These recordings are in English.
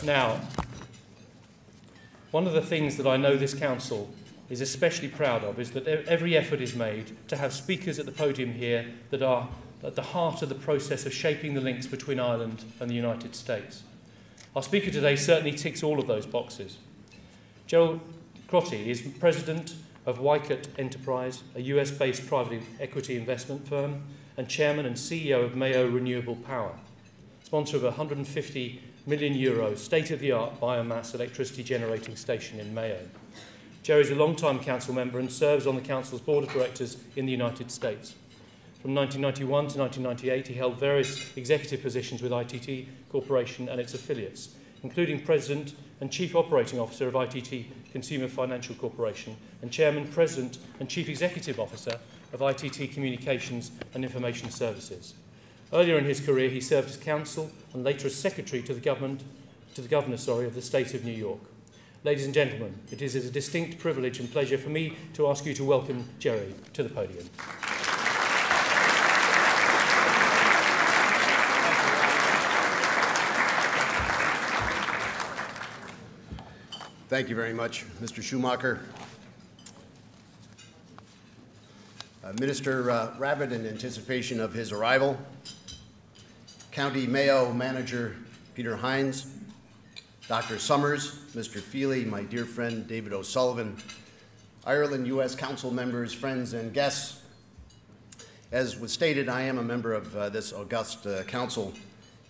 Now, one of the things that I know this Council is especially proud of is that every effort is made to have speakers at the podium here that are at the heart of the process of shaping the links between Ireland and the United States. Our speaker today certainly ticks all of those boxes. Gerald Crotty is President of Wycott Enterprise, a US-based private equity investment firm, and Chairman and CEO of Mayo Renewable Power, sponsor of a €150 million state-of-the-art biomass electricity generating station in Mayo. Jerry is a long-time council member and serves on the council's board of directors in the United States. From 1991 to 1998, he held various executive positions with ITT Corporation and its affiliates, including President and Chief Operating Officer of ITT Consumer Financial Corporation and Chairman, President and Chief Executive Officer of ITT Communications and Information Services. Earlier in his career, he served as counsel and later as secretary to the governor of the state of New York. Ladies and gentlemen, it is a distinct privilege and pleasure for me to ask you to welcome Jerry to the podium. Thank you very much, Mr. Schumacher. Minister Rabbitt, in anticipation of his arrival, County Mayo Manager Peter Hines, Dr. Summers, Mr. Feely, my dear friend David O'Sullivan, Ireland U.S. Council members, friends, and guests. As was stated, I am a member of this august council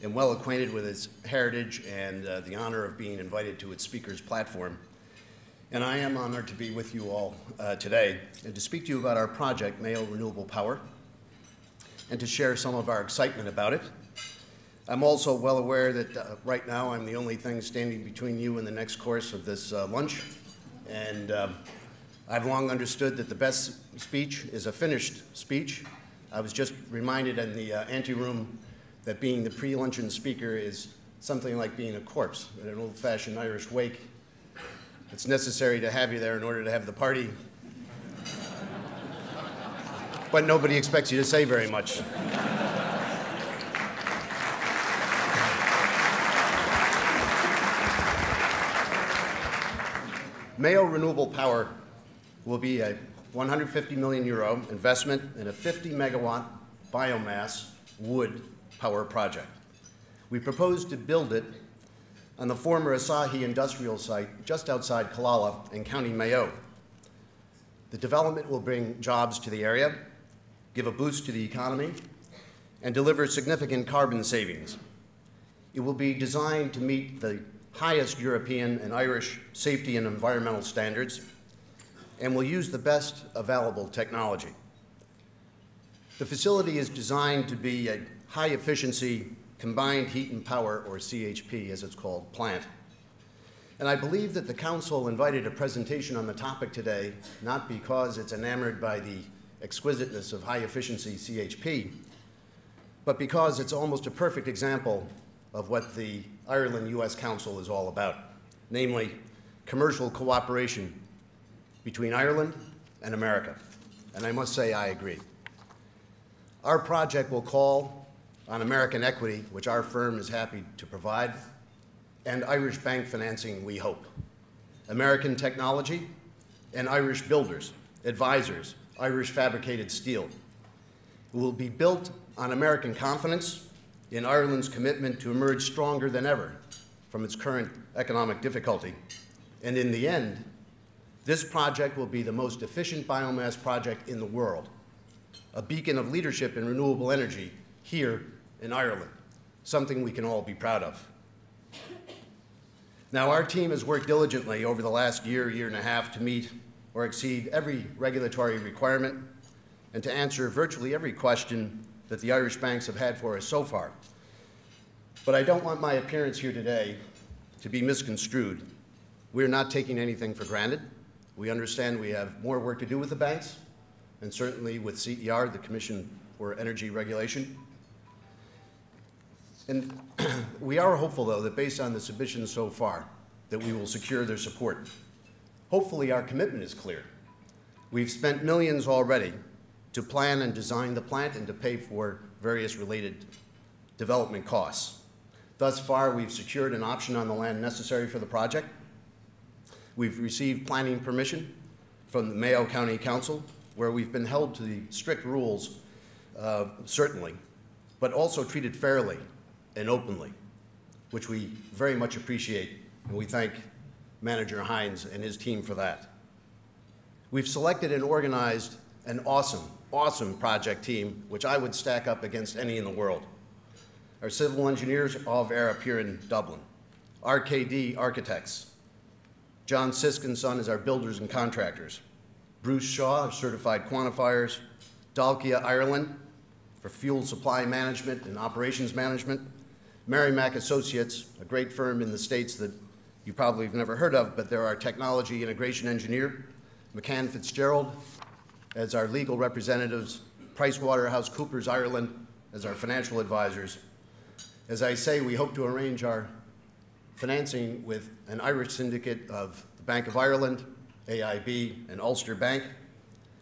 and well acquainted with its heritage and the honor of being invited to its speaker's platform. And I am honored to be with you all today and to speak to you about our project, Mayo Renewable Power, and to share some of our excitement about it. I'm also well aware that right now I'm the only thing standing between you and the next course of this lunch. And I've long understood that the best speech is a finished speech. I was just reminded in the anteroom that being the pre-luncheon speaker is something like being a corpse at an old-fashioned Irish wake. It's necessary to have you there in order to have the party. But nobody expects you to say very much. Mayo Renewable Power will be a €150 million investment in a 50-megawatt biomass wood power project. We propose to build it on the former Asahi industrial site just outside Killala in County Mayo. The development will bring jobs to the area, give a boost to the economy, and deliver significant carbon savings. It will be designed to meet the highest European and Irish safety and environmental standards, and will use the best available technology. The facility is designed to be a high-efficiency combined heat and power, or CHP as it's called, plant. And I believe that the Council invited a presentation on the topic today, not because it's enamored by the exquisiteness of high-efficiency CHP, but because it's almost a perfect example of what the Ireland U.S. Council is all about, namely commercial cooperation between Ireland and America. And I must say I agree. Our project will call on American equity, which our firm is happy to provide, and Irish bank financing, we hope. American technology and Irish builders, advisors, Irish fabricated steel. It will be built on American confidence in Ireland's commitment to emerge stronger than ever from its current economic difficulty. And in the end, this project will be the most efficient biomass project in the world, a beacon of leadership in renewable energy here in Ireland, something we can all be proud of. Now, our team has worked diligently over the last year and a half to meet or exceed every regulatory requirement and to answer virtually every question that the Irish banks have had for us so far. But I don't want my appearance here today to be misconstrued. We're not taking anything for granted. We understand we have more work to do with the banks, and certainly with CER, the Commission for Energy Regulation. And we are hopeful, though, that based on the submissions so far, that we will secure their support. Hopefully, our commitment is clear. We've spent millions already to plan and design the plant and to pay for various related development costs. Thus far, we've secured an option on the land necessary for the project. We've received planning permission from the Mayo County Council, where we've been held to the strict rules, certainly, but also treated fairly and openly, which we very much appreciate, and we thank Manager Hines and his team for that. We've selected and organized an awesome project team, which I would stack up against any in the world. Our civil engineers all are up here in Dublin. RKD Architects. John Sisk & Son is our builders and contractors. Bruce Shaw, our certified quantifiers. Dalkia, Ireland, for fuel supply management and operations management. Merrimack Associates, a great firm in the States that you probably have never heard of, but they're our technology integration engineer. McCann Fitzgerald as our legal representatives. PricewaterhouseCoopers Ireland as our financial advisors. As I say, we hope to arrange our financing with an Irish syndicate of the Bank of Ireland, AIB, and Ulster Bank.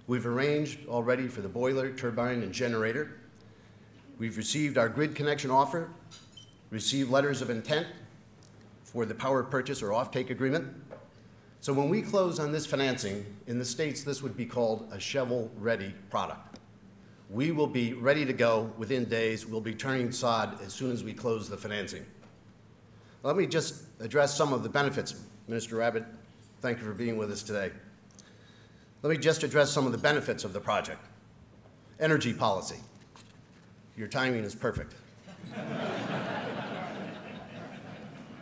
We've arranged already for the boiler, turbine, and generator. We've received our grid connection offer, received letters of intent for the power purchase or offtake agreement. So when we close on this financing, in the States, this would be called a shovel-ready product. We will be ready to go within days. We'll be turning sod as soon as we close the financing. Let me just address some of the benefits. Minister Abbott, thank you for being with us today. Let me just address some of the benefits of the project. Energy policy. Your timing is perfect.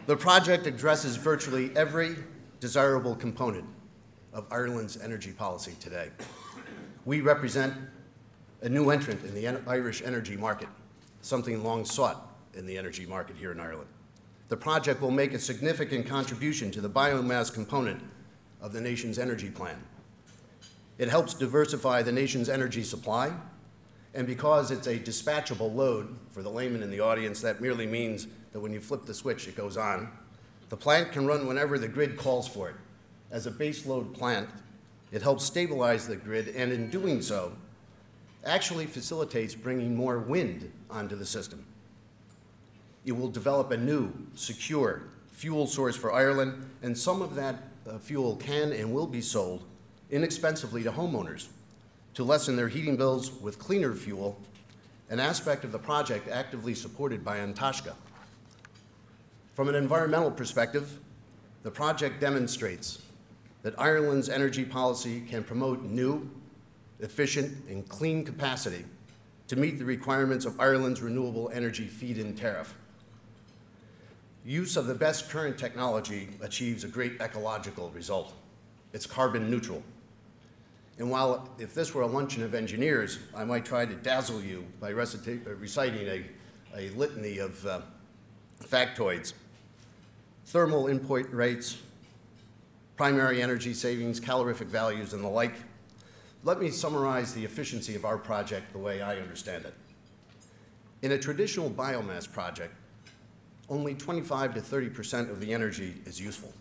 The project addresses virtually every desirable component of Ireland's energy policy today. We represent a new entrant in the Irish energy market, something long sought in the energy market here in Ireland. The project will make a significant contribution to the biomass component of the nation's energy plan. It helps diversify the nation's energy supply, and because it's a dispatchable load, for the layman in the audience, that merely means that when you flip the switch, it goes on. The plant can run whenever the grid calls for it. As a base load plant, it helps stabilize the grid, and in doing so, actually facilitates bringing more wind onto the system. It will develop a new, secure fuel source for Ireland, and some of that fuel can and will be sold inexpensively to homeowners to lessen their heating bills with cleaner fuel, an aspect of the project actively supported by Antashka. From an environmental perspective, the project demonstrates that Ireland's energy policy can promote new, efficient, and clean capacity to meet the requirements of Ireland's renewable energy feed-in tariff. Use of the best current technology achieves a great ecological result. It's carbon neutral. And while if this were a luncheon of engineers, I might try to dazzle you by reciting a litany of factoids, thermal input rates, primary energy savings, calorific values, and the like, let me summarize the efficiency of our project the way I understand it. In a traditional biomass project, only 25 to 30% of the energy is useful.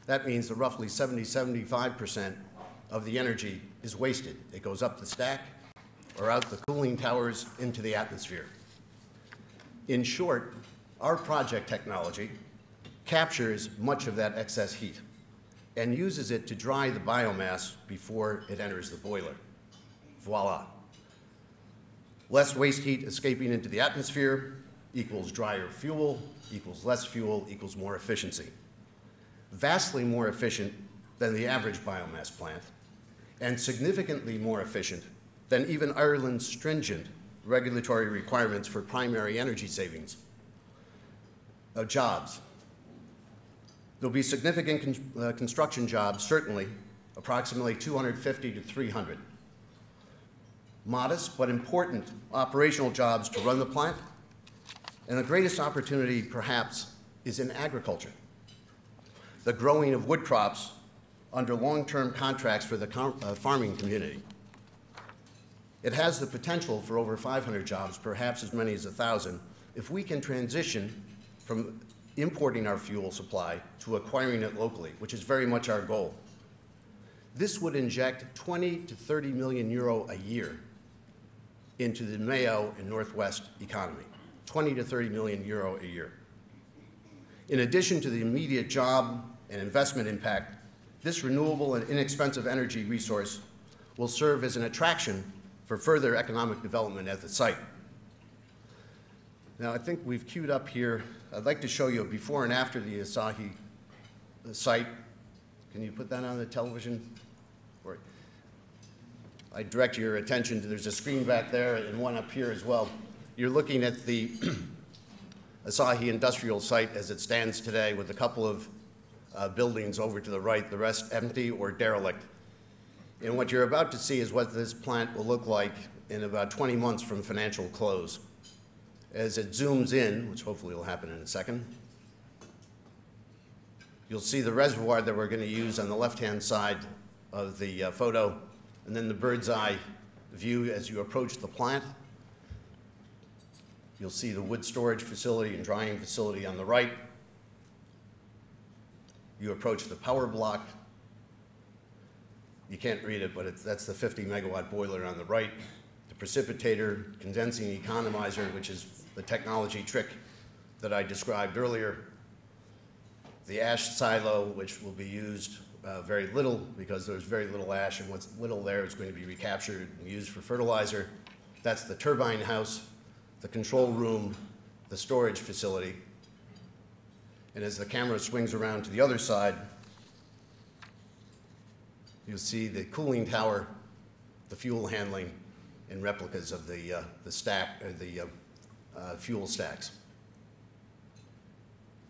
That means that roughly 75% of the energy is wasted. It goes up the stack or out the cooling towers into the atmosphere. In short, our project technology captures much of that excess heat and uses it to dry the biomass before it enters the boiler. Voila. Less waste heat escaping into the atmosphere equals drier fuel, equals less fuel, equals more efficiency. Vastly more efficient than the average biomass plant, and significantly more efficient than even Ireland's stringent regulatory requirements for primary energy savings. Jobs. There'll be significant construction jobs, certainly, approximately 250 to 300. Modest but important operational jobs to run the plant, and the greatest opportunity, perhaps, is in agriculture. The growing of wood crops under long-term contracts for the farming community. It has the potential for over 500 jobs, perhaps as many as 1,000, if we can transition from importing our fuel supply to acquiring it locally, which is very much our goal. This would inject 20 to 30 million euro a year into the Mayo and Northwest economy. 20 to 30 million euro a year. In addition to the immediate job and investment impact, this renewable and inexpensive energy resource will serve as an attraction for further economic development at the site. Now, I think we've queued up here. I'd like to show you a before and after the Asahi site. Can you put that on the television? Or I direct your attention to, there's a screen back there and one up here as well. You're looking at the Asahi industrial site as it stands today with a couple of buildings over to the right, the rest empty or derelict. And what you're about to see is what this plant will look like in about 20 months from financial close. As it zooms in, which hopefully will happen in a second, you'll see the reservoir that we're going to use on the left-hand side of the photo, and then the bird's eye view as you approach the plant. You'll see the wood storage facility and drying facility on the right. You approach the power block. You can't read it, but that's the 50-megawatt boiler on the right. The precipitator, condensing economizer, which is the technology trick that I described earlier. The ash silo, which will be used very little because there's very little ash, and what's little there is going to be recaptured and used for fertilizer. That's the turbine house, the control room, the storage facility. And as the camera swings around to the other side, you'll see the cooling tower, the fuel handling, and replicas of the fuel stacks.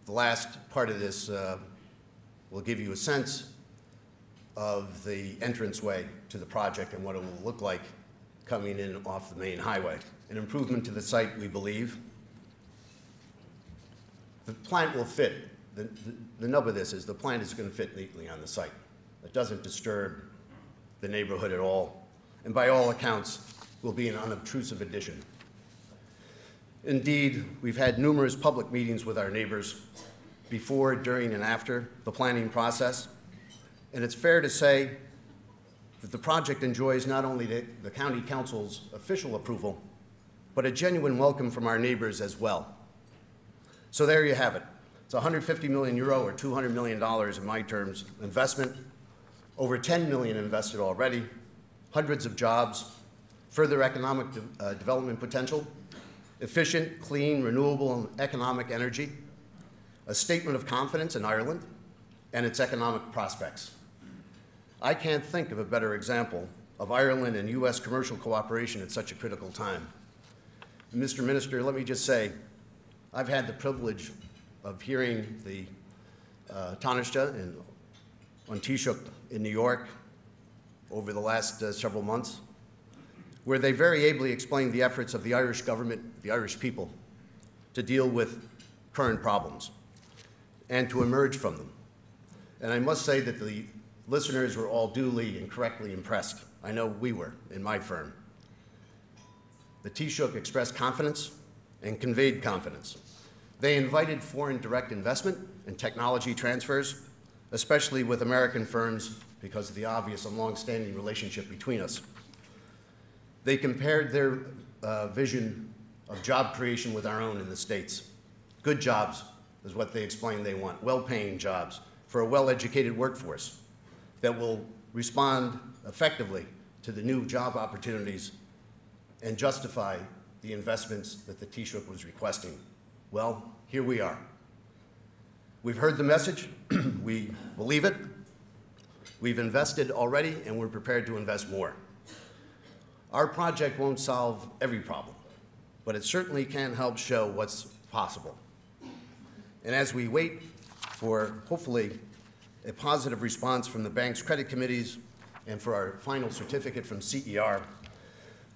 The last part of this will give you a sense of the entranceway to the project and what it will look like coming in off the main highway. An improvement to the site, we believe. The plant will fit. The nub of this is the plant is going to fit neatly on the site. It doesn't disturb the neighborhood at all, and by all accounts, will be an unobtrusive addition. Indeed, we've had numerous public meetings with our neighbors before, during, and after the planning process, and it's fair to say that the project enjoys not only the County Council's official approval, but a genuine welcome from our neighbors as well. So there you have it. It's 150 million euro or $200 million in my terms investment, over 10 million invested already, hundreds of jobs, further economic development potential, efficient, clean, renewable, and economic energy, a statement of confidence in Ireland and its economic prospects. I can't think of a better example of Ireland and U.S. commercial cooperation at such a critical time. Mr. Minister, let me just say, I've had the privilege of hearing the Taoiseach on Taoiseach in New York over the last several months, where they very ably explained the efforts of the Irish government, the Irish people, to deal with current problems and to emerge from them. And I must say that the listeners were all duly and correctly impressed. I know we were in my firm. The Taoiseach expressed confidence and conveyed confidence. They invited foreign direct investment and technology transfers, especially with American firms because of the obvious and long-standing relationship between us. They compared their vision of job creation with our own in the States. Good jobs is what they explained they want, well-paying jobs for a well-educated workforce that will respond effectively to the new job opportunities and justify the investments that the Taoiseach was requesting. Well, here we are. We've heard the message, we believe it, we've invested already, and we're prepared to invest more. Our project won't solve every problem, but it certainly can help show what's possible. And as we wait for, hopefully, a positive response from the bank's credit committees and for our final certificate from CER,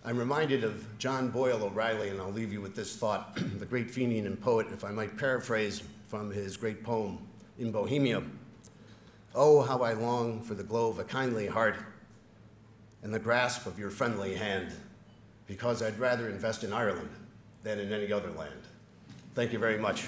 I'm reminded of John Boyle O'Reilly, and I'll leave you with this thought, the great Fenian and poet, if I might paraphrase from his great poem, In Bohemia. Oh, how I long for the glow of a kindly heart and the grasp of your friendly hand, because I'd rather invest in Ireland than in any other land. Thank you very much.